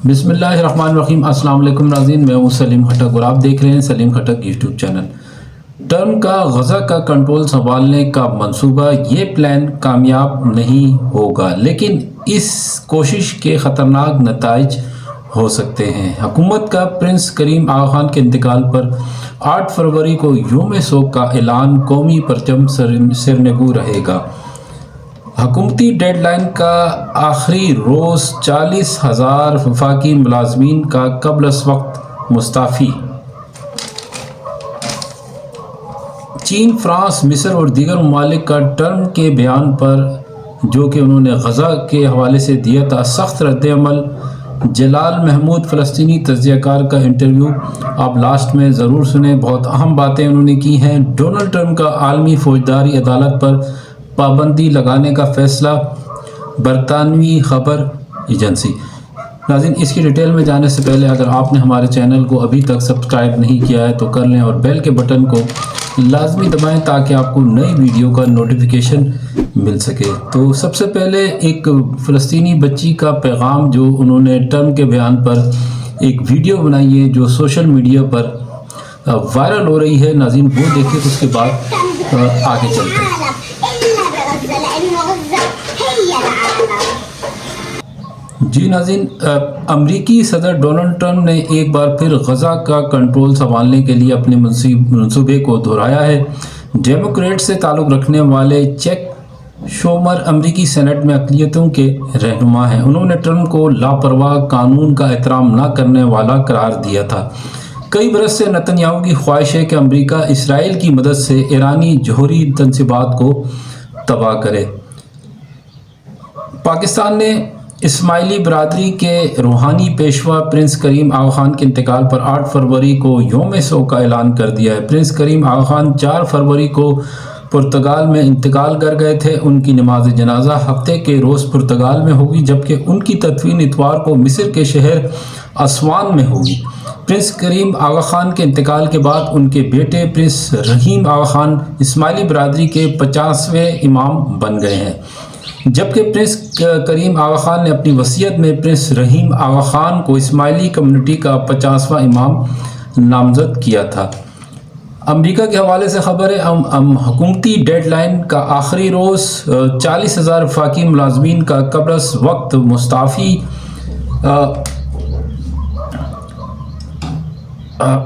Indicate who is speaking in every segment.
Speaker 1: بسم اللہ الرحمن الرحیم۔ السلام علیکم ناظرین، میں ہوں سلیم خٹک اور آپ دیکھ رہے ہیں سلیم خٹک یوٹیوب چینل۔ ٹرمپ کا غزہ کا کنٹرول سنبھالنے کا منصوبہ، یہ پلان کامیاب نہیں ہوگا، لیکن اس کوشش کے خطرناک نتائج ہو سکتے ہیں۔ حکومت کا پرنس کریم آغا خان کے انتقال پر 8 فروری کو یوم سوگ کا اعلان، قومی پرچم سرنگوں رہے گا۔ حکومتی ڈیڈ لائن کا آخری روز، 40,000 وفاقی ملازمین کا قبل از وقت مستعفی۔ چین، فرانس، مصر اور دیگر ممالک کا ٹرمپ کے بیان پر، جو کہ انہوں نے غزہ کے حوالے سے دیا تھا، سخت رد عمل۔ جلال محمود، فلسطینی تجزیہ کار کا انٹرویو آپ لاسٹ میں ضرور سنیں، بہت اہم باتیں انہوں نے کی ہیں۔ ڈونلڈ ٹرمپ کا عالمی فوجداری عدالت پر پابندی لگانے کا فیصلہ، برطانوی خبر ایجنسی۔ ناظرین، اس کی ڈیٹیل میں جانے سے پہلے اگر آپ نے ہمارے چینل کو ابھی تک سبسکرائب نہیں کیا ہے تو کر لیں اور بیل کے بٹن کو لازمی دبائیں تاکہ آپ کو نئی ویڈیو کا نوٹیفیکیشن مل سکے۔ تو سب سے پہلے ایک فلسطینی بچی کا پیغام، جو انہوں نے ٹرمپ کے بیان پر ایک ویڈیو بنائی ہے جو سوشل میڈیا پر وائرل ہو رہی ہے، ناظرین وہ دیکھیں، اس کے بعد آگے چلتے ہیں۔ جی ناظرین، امریکی صدر ڈونلڈ ٹرمپ نے ایک بار پھر غزہ کا کنٹرول سنبھالنے کے لیے اپنے منصوبے کو دہرایا ہے۔ ڈیموکریٹ سے تعلق رکھنے والے چیک شومر امریکی سینٹ میں اقلیتوں کے رہنما ہیں۔ انہوں نے ٹرمپ کو لاپرواہ، قانون کا احترام نہ کرنے والا قرار دیا تھا۔ کئی برس سے نتن یاہو کی خواہش ہے کہ امریکہ اسرائیل کی مدد سے ایرانی جوہری تنصیبات کو تباہ کرے۔ پاکستان نے اسماعیلی برادری کے روحانی پیشوا پرنس کریم آغا خان کے انتقال پر 8 فروری کو یوم سوگ کا اعلان کر دیا ہے۔ پرنس کریم آغا خان 4 فروری کو پرتگال میں انتقال کر گئے تھے۔ ان کی نماز جنازہ ہفتے کے روز پرتگال میں ہوگی، جبکہ ان کی تدفین اتوار کو مصر کے شہر اسوان میں ہوگی۔ پرنس کریم آغا خان کے انتقال کے بعد ان کے بیٹے پرنس رحیم آغا خان اسماعیلی برادری کے 50ویں امام بن گئے ہیں، جبکہ پرنس کریم آغا خان نے اپنی وصیت میں پرنس رحیم آغا خان کو اسماعیلی کمیونٹی کا 50واں امام نامزد کیا تھا۔ امریکہ کے حوالے سے خبر ہے، حکومتی ڈیڈ لائن کا آخری روز، 40,000 وفاقی ملازمین کا قبل از وقت مستعفی۔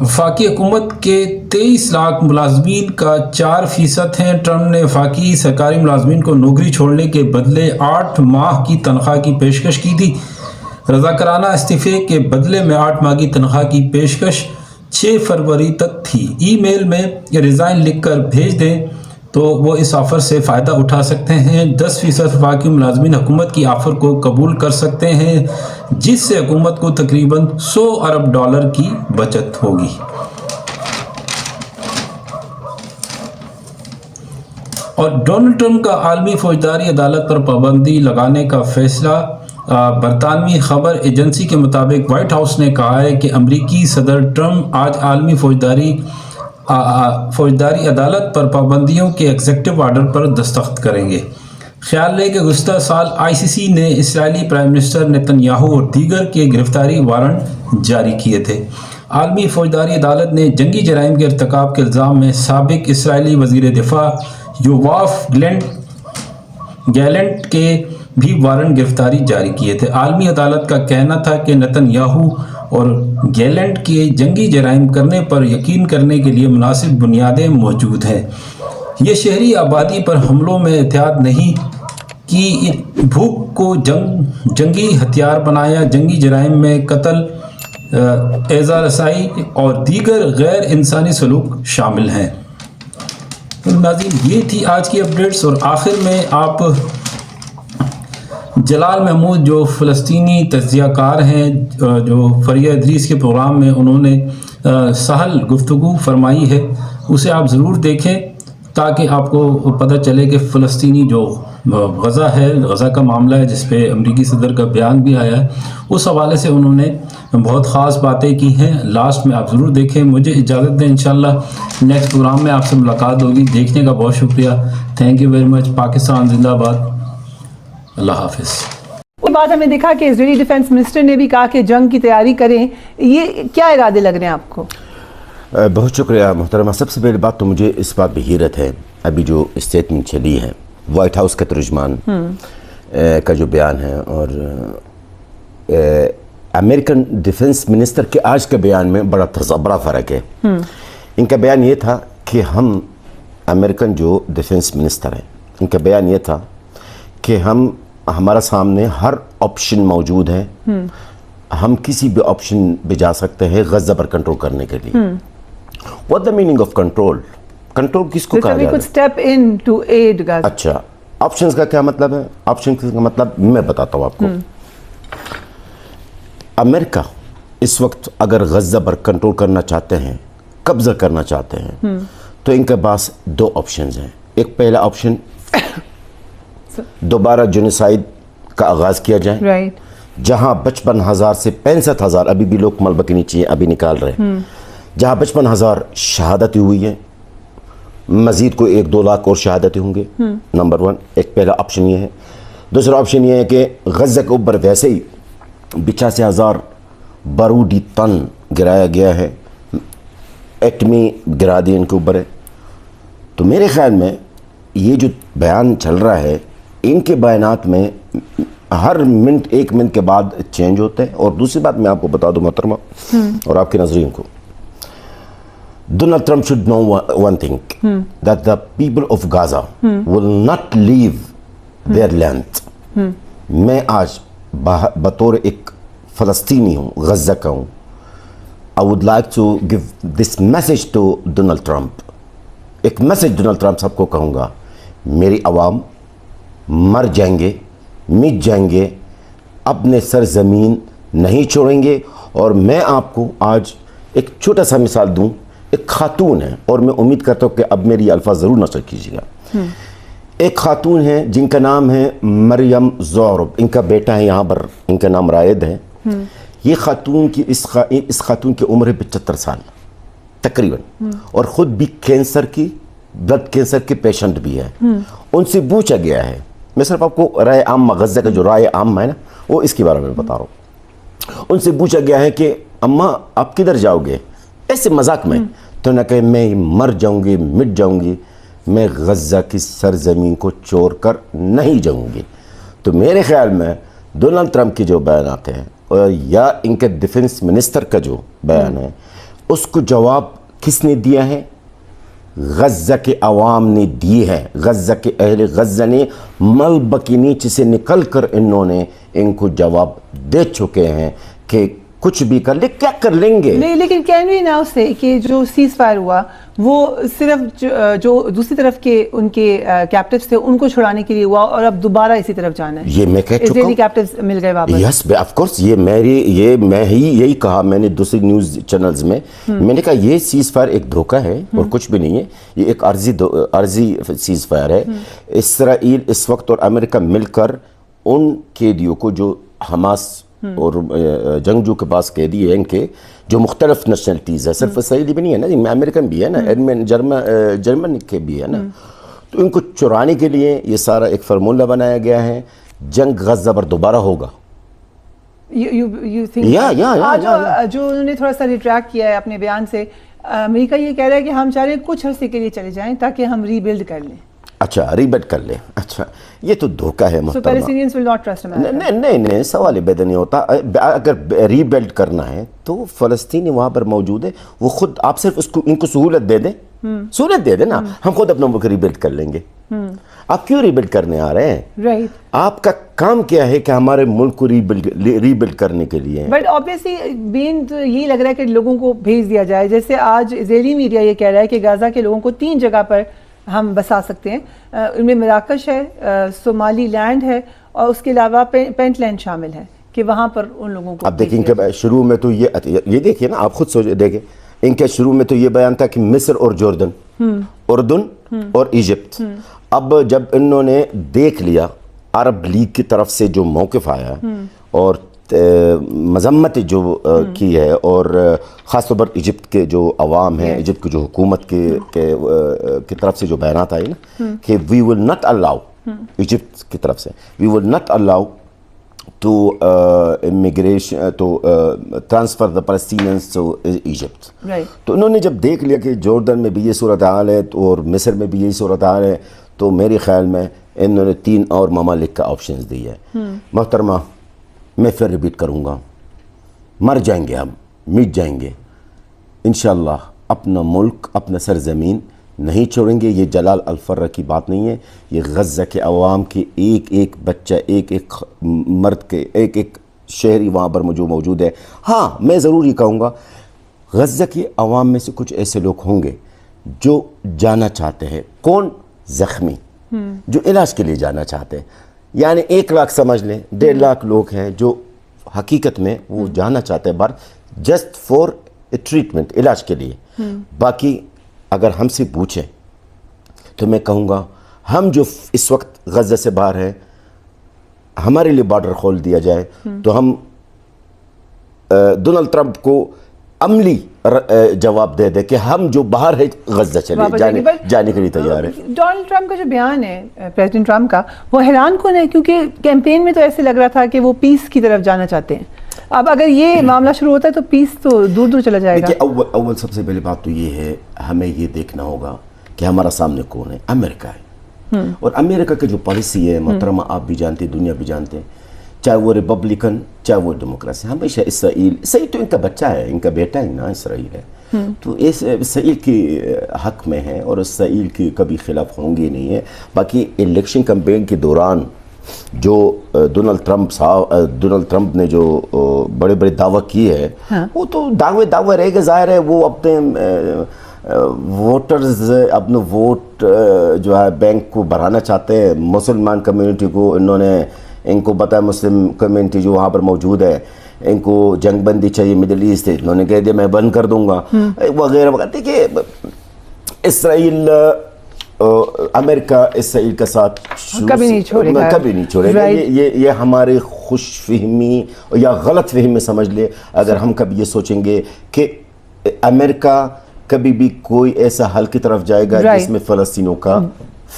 Speaker 1: وفاقی حکومت کے 23 لاکھ ملازمین کا 4% ہیں۔ ٹرمپ نے وفاقی سرکاری ملازمین کو نوکری چھوڑنے کے بدلے 8 ماہ کی تنخواہ کی پیشکش کی تھی۔ رضاکارانہ استعفے کے بدلے میں 8 ماہ کی تنخواہ کی پیشکش 6 فروری تک تھی۔ ای میل میں ریزائن لکھ کر بھیج دیں تو وہ اس آفر سے فائدہ اٹھا سکتے ہیں۔ 10% وفاقی ملازمین حکومت کی آفر کو قبول کر سکتے ہیں، جس سے حکومت کو تقریباً $100 ارب کی بچت ہوگی۔ اور ڈونلڈ ٹرمپ کا عالمی فوجداری عدالت پر پابندی لگانے کا فیصلہ، برطانوی خبر ایجنسی کے مطابق وائٹ ہاؤس نے کہا ہے کہ امریکی صدر ٹرمپ آج عالمی فوجداری عدالت پر پابندیوں کے ایگزیکٹو آرڈر پر دستخط کریں گے۔ خیال ہے کہ گزشتہ سال ICC نے اسرائیلی پرائم منسٹر نتن یاہو اور دیگر کے گرفتاری وارنٹ جاری کیے تھے۔ عالمی فوجداری عدالت نے جنگی جرائم کے ارتکاب کے الزام میں سابق اسرائیلی وزیر دفاع یوآف گیلنٹ کے بھی وارنٹ گرفتاری جاری کیے تھے۔ عالمی عدالت کا کہنا تھا کہ نتن یاہو اور گیلنٹ کے جنگی جرائم کرنے پر یقین کرنے کے لیے مناسب بنیادیں موجود ہیں۔ یہ شہری آبادی پر حملوں میں احتیاط نہیں کی، بھوک کو جنگی ہتھیار بنایا، جنگی جرائم میں قتل، ایذا رسائی اور دیگر غیر انسانی سلوک شامل ہیں۔ ناظرین، یہ تھی آج کی اپڈیٹس، اور آخر میں آپ جلال محمود جو فلسطینی تجزیہ کار ہیں، جو فریہ ادریس کے پروگرام میں انہوں نے سہل گفتگو فرمائی ہے، اسے آپ ضرور دیکھیں تاکہ آپ کو پتہ چلے کہ فلسطینی جو غزہ ہے، غزہ کا معاملہ ہے جس پہ امریکی صدر کا بیان بھی آیا ہے، اس حوالے سے انہوں نے بہت خاص باتیں کی ہیں۔ لاسٹ میں آپ ضرور دیکھیں۔ مجھے اجازت دیں، انشاءاللہ نیکسٹ پروگرام میں آپ سے ملاقات ہوگی۔ دیکھنے کا بہت شکریہ۔ Thank you very much. Pakistan زندہ باد۔ اللہ حافظ۔
Speaker 2: بعد ہمیں دیکھا کہ اسرائیلی ڈیفینس منسٹر نے بھی کہا کہ جنگ کی تیاری کریں. یہ کیا ارادے لگ رہے ہیں آپ کو؟
Speaker 3: بہت شکریہ محترمہ. سب سے پہلی بات تو مجھے اس بات پہ حیرت ہے ابھی جو اسٹیٹمنٹ چلی ہے وائٹ ہاؤس کا ترجمان کا جو بیان ہے اور امریکن ڈیفنس منسٹر کے آج کے بیان میں بڑا فرق ہے. ان کا بیان یہ تھا کہ ہم امریکن جو ڈیفنس منسٹر ہیں ان کا بیان یہ تھا کہ ہمارا سامنے ہر آپشن موجود ہے, ہم کسی بھی آپشن پہ جا سکتے ہیں غزہ پر کنٹرول کرنے کے لیے. What the meaning of control? Control کس کو کہا جاتا ہے؟ اچھا, آپشنز کا کیا مطلب ہے؟ آپشنز کا مطلب میں بتاتا ہوں آپ کو. امریکہ اس وقت اگر غزہ پر کنٹرول کرنا چاہتے ہیں, قبضہ کرنا چاہتے ہیں, تو ان کے پاس دو آپشنز ہیں. ایک پہلا آپشن دوبارہ جنوسائیڈ کا آغاز کیا جائے, جہاں 55,000 سے 65,000 ابھی بھی لوگ ملبہ کے نیچے ابھی نکال رہے ہیں, جہاں 55,000 شہادتیں ہوئی ہیں, مزید کوئی 1-2 لاکھ اور شہادتیں ہوں گے. نمبر 1 ایک پہلا آپشن یہ ہے. دوسرا آپشن یہ ہے کہ غزہ کے اوپر ویسے ہی 85,000 بارودی طن گرایا گیا ہے, ایٹمی گرا دی ان کے اوپر ہے. تو میرے خیال میں یہ جو بیان چل رہا ہے ان کے بیانات میں ہر منٹ 1 منٹ کے بعد چینج ہوتے ہیں. اور دوسری بات میں آپ کو بتا دوں محترمہ اور آپ کے ناظرین کو, Donald Trump should know one thing, that the people of Gaza will not leave their land. میں آج بطور ایک فلسطینی ہوں, غزہ کا ہوں. I would like to give this message to Donald Trump. ایک میسیج ڈونلڈ ٹرمپ صاحب کو کہوں گا, میری عوام مر جائیں گے, مٹ جائیں گے, اپنے سرزمین نہیں چھوڑیں گے. اور میں آپ کو آج ایک چھوٹا سا مثال دوں. ایک خاتون ہے, اور میں امید کرتا ہوں کہ اب میری الفاظ ضرور نشر کیجیے گا. ایک خاتون ہے جن کا نام ہے مریم زورب, ان کا بیٹا ہے یہاں پر, ان کا نام رائد ہے. یہ خاتون کی اس خاتون کی عمر ہے 75 سال تقریباً, اور خود بھی کینسر کی, بلڈ کینسر کے پیشنٹ بھی ہے. ان سے پوچھا گیا ہے, میں صرف آپ کو رائے عام غزہ کا جو رائے عام ہے نا وہ اس کے بارے میں بتا رہا ہوں. ان سے پوچھا گیا ہے کہ اماں آپ کدھر جاؤ گے, ایسے مذاق میں. تو نہ کہ میں مر جاؤں گی, مٹ جاؤں گی, میں غزہ کی سرزمین کو چھوڑ کر نہیں جاؤں گی. تو میرے خیال میں ڈونلڈ ٹرمپ کی جو بیانات ہیں یا ان کے ڈیفنس منسٹر کا جو بیان ہے, اس کو جواب کس نے دیا ہے؟ غزہ کے عوام نے دی ہے. غزہ کے اہل غزہ نے ملبہ کے نیچے سے نکل کر انہوں نے ان کو جواب دے چکے ہیں کہ کچھ بھی کر لے, کیا کر لیں گے.
Speaker 2: نہیں, لیکن کین وی ناؤ سے کہ جو سیز فائر ہوا وہ صرف جو دوسری طرف کے ان کے کیپٹیوز تھے ان کو چھڑانے کے لیے ہوا, اور اب دوبارہ اسی طرف جانا ہے.
Speaker 3: یہ میں کہہ چکا ہوں,
Speaker 2: اسرائیلی کیپٹیوز مل گئے واپس.
Speaker 3: یس آف کورس, یہ میں ہی یہی کہا میں نے دوسری نیوز چینلز میں. میں نے کہا یہ سیز فائر ایک دھوکہ ہے اور کچھ بھی نہیں ہے, یہ ایک عارضی سیز فائر ہے. اسرائیل اس وقت اور امریکہ مل کر ان قیدیوں کو جو حماس اور جنگجو کے پاس قیدی ہیں ان کے جو مختلف نیشنلٹیز ہے, صرف اسرائیلی بھی نہیں ہے نا, امریکن بھی ہے نا, جرمن کے بھی ہے نا, تو ان کو چرانے کے لیے یہ سارا ایک فارمولہ بنایا گیا ہے. جنگ غزہ پر دوبارہ ہوگا.
Speaker 2: جو انہوں نے تھوڑا سا ریٹریکٹ کیا ہے اپنے بیان سے, امریکہ یہ کہہ رہا ہے کہ ہم چاہ رہے ہیں کچھ عرصے کے لیے چلے جائیں تاکہ ہم ری بلڈ کر لیں.
Speaker 3: اچھا, ری بلڈ کر لیں. اچھا, یہ تو دھوکہ ہے محترمہ. نہیں, سوال بید نہیں ہوتا. اگر ری بلڈ کرنا ہے تو فلسطینی وہاں پر موجود ہے, وہ خود, آپ صرف ان کو سہولت دے دیں, سہولت دے دیں نا, ہم خود اپنا ملک ری بلڈ کر لیں گے. آپ کیوں ری بلڈ کرنے آ رہے ہیں؟ آپ کا کام کیا ہے کہ ہمارے ملک کو ری بلڈ کرنے کے لیے؟
Speaker 2: بٹ obviously بین تو یہی لگ رہا ہے کہ لوگوں کو بھیج دیا جائے. جیسے آج اسرائیلی میڈیا یہ کہہ رہا ہے کہ غزہ کے لوگوں کو 3 جگہ پر ہم بسا سکتے ہیں. ان میں مراکش ہے, صومالی لینڈ ہے, اور اس کے علاوہ پینٹ لینڈ شامل ہے, کہ وہاں پر ان لوگوں کو.
Speaker 3: اب دیکھیں کہ شروع میں تو یہ دیکھیے نا, آپ خود سوچ دیکھیں, ان کے شروع میں تو یہ بیان تھا کہ مصر اور جوردن, اردن اور ایجپٹ. اب جب انہوں نے دیکھ لیا عرب لیگ کی طرف سے جو موقف آیا اور مذمت جو کی ہے, اور خاص طور پر ایجپٹ کے جو عوام ہیں, ایجپٹ کی جو حکومت کی طرف سے جو بیانات آئے نا کہ وی ول ناٹ الاؤ, ایجپٹ کی طرف سے we will not allow to immigration to transfer the Palestinians to Egypt.
Speaker 2: Right.
Speaker 3: تو انہوں نے جب دیکھ لیا کہ جوردن میں بھی یہ صورتحال ہے اور مصر میں بھی یہی صورتحال ہے تو میرے خیال میں انہوں نے 3 اور ممالک کا آپشنز دی ہے. محترمہ میں پھر ریپیٹ کروں گا, مر جائیں گے ہم, مٹ جائیں گے انشاءاللہ, اپنا ملک اپنا سرزمین نہیں چھوڑیں گے. یہ جلال الفرہ کی بات نہیں ہے, یہ غزہ کے عوام کے ایک ایک بچہ, ایک ایک مرد کے ایک ایک شہری وہاں پر جو موجود ہے. ہاں میں ضرور یہ کہوں گا غزہ کے عوام میں سے کچھ ایسے لوگ ہوں گے جو جانا چاہتے ہیں. کون؟ زخمی جو علاج کے لیے جانا چاہتے ہیں. یعنی 1 لاکھ سمجھ لیں, 1.5 لاکھ لوگ ہیں جو حقیقت میں وہ جانا چاہتے ہیں باہر جسٹ فور ٹریٹمنٹ, علاج کے لیے. باقی اگر ہم سے پوچھیں تو میں کہوں گا ہم جو اس وقت غزہ سے باہر ہیں, ہمارے لیے بارڈر کھول دیا جائے تو ہم ڈونلڈ ٹرمپ کو عملی جواب دے دے کہ ہم جو باہر ہے غزہ چلے جانے کے لیے تیار ہے.
Speaker 2: ڈونلڈ ٹرمپ کا جو بیان ہے پریزیڈنٹ ٹرمپ کا, وہ حیران کن ہے کیونکہ کیمپین میں تو ایسے لگ رہا تھا کہ وہ پیس کی طرف جانا چاہتے ہیں. اب اگر یہ معاملہ شروع ہوتا ہے تو پیس تو دور دور چلا جائے گا.
Speaker 3: اول سب سے پہلی بات تو یہ ہے ہمیں یہ دیکھنا ہوگا کہ ہمارا سامنے کون ہے. امریکہ ہے, اور امریکہ کا جو پالیسی ہے محترمہ آپ بھی جانتے ہیں, دنیا بھی جانتے ہیں, چاہے وہ ریپبلکن چاہے وہ ڈیموکریسی, ہمیشہ اسرائیل تو ان کا بچہ ہے, ان کا بیٹا ہے نا اسرائیل ہے, تو اسرائیل کے حق میں ہے اور اسرائیل کے کبھی خلاف ہوں گے نہیں ہے. باقی الیکشن کمپین کے دوران جو ڈونلڈ ٹرمپ نے جو بڑے بڑے دعویٰ کیے ہیں وہ تو دعوے رہ گئے. ظاہر ہے وہ اپنے ووٹرز اپنے ووٹ جو ہے بینک کو بڑھانا چاہتے ہیں. مسلمان کمیونٹی کو انہوں نے, ان کو پتہ ہے مسلم کمیونٹی جو وہاں پر موجود ہے ان کو جنگ بندی چاہیے مڈل ایسٹ ہے, انہوں نے کہہ دیا میں بند کر دوں گا وغیرہ وغیرہ. دیکھیے اسرائیل امریکہ اسرائیل کا ساتھ
Speaker 2: کبھی نہیں چھوڑے
Speaker 3: گا. یہ ہمارے خوش فہمی یا غلط فہمی سمجھ لے اگر ہم کبھی یہ سوچیں گے کہ امریکہ کبھی بھی کوئی ایسا حل کی طرف جائے گا جس میں فلسطینیوں کا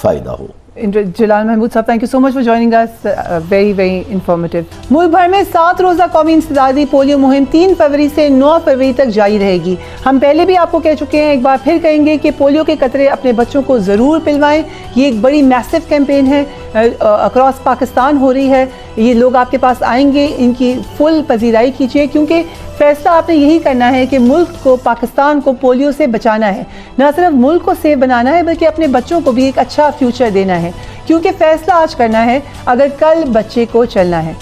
Speaker 3: فائدہ ہو.
Speaker 2: جلال محمود صاحب, thank you so much for joining us, very very informative. ملک بھر میں 7 روزہ قومی انسدادی پولیو مہم 3 فروری سے 9 فروری تک جاری رہے گی. ہم پہلے بھی آپ کو کہہ چکے ہیں, ایک بار پھر کہیں گے کہ پولیو کے قطرے اپنے بچوں کو ضرور پلوائیں. یہ ایک بڑی میسو کیمپین ہے, اکراس پاکستان ہو رہی ہے. یہ لوگ آپ کے پاس آئیں گے, ان کی فل پذیرائی کیجیے کیونکہ فیصلہ آپ نے یہی کرنا ہے کہ ملک کو, پاکستان کو پولیو سے بچانا ہے. نہ صرف ملک کو سیف بنانا ہے بلکہ اپنے بچوں کو بھی ایک اچھا فیوچر دینا ہے, کیونکہ فیصلہ آج کرنا ہے اگر کل بچے کو چلنا ہے.